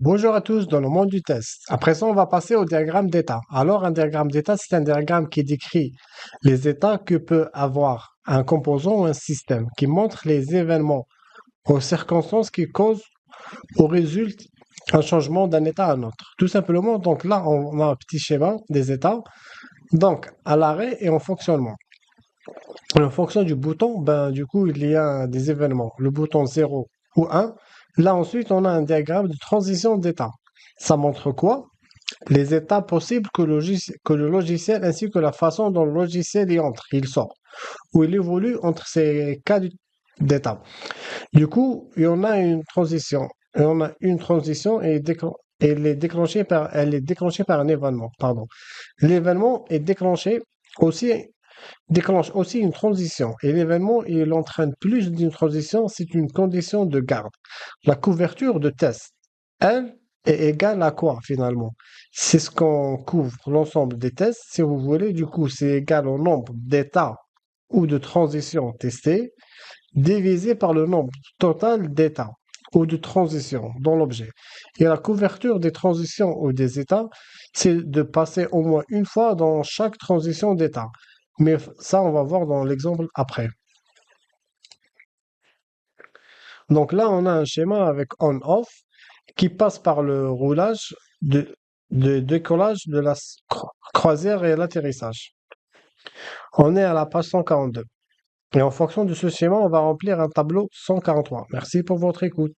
Bonjour à tous dans le monde du test. À présent, on va passer au diagramme d'état. Alors, un diagramme d'état, c'est un diagramme qui décrit les états que peut avoir un composant ou un système, qui montre les événements aux circonstances qui causent ou résultent un changement d'un état à un autre. Tout simplement, donc là, on a un petit schéma des états. Donc, à l'arrêt et en fonctionnement. En fonction du bouton, ben, du coup, il y a des événements. Le bouton 0 ou 1. Là, ensuite, on a un diagramme de transition d'état. Ça montre quoi? Les états possibles que le logiciel ainsi que la façon dont le logiciel y entre, il sort, ou il évolue entre ces d'état. Du coup, il y en a une transition. Et on a une transition et elle est déclenchée par un événement. Pardon. L'événement est aussi, déclenche aussi une transition. Et l'événement, il entraîne plus d'une transition, c'est une condition de garde. La couverture de test, elle, est égale à quoi finalement? C'est ce qu'on couvre l'ensemble des tests, si vous voulez. Du coup, c'est égal au nombre d'états ou de transitions testées divisé par le nombre total d'états ou de transitions dans l'objet. Et la couverture des transitions ou des états, c'est de passer au moins une fois dans chaque transition d'état. Mais ça, on va voir dans l'exemple après. Donc là, on a un schéma avec on-off qui passe par le roulage de décollage de la croisière et l'atterrissage. On est à la page 142. Et en fonction de ce schéma, on va remplir un tableau 143. Merci pour votre écoute.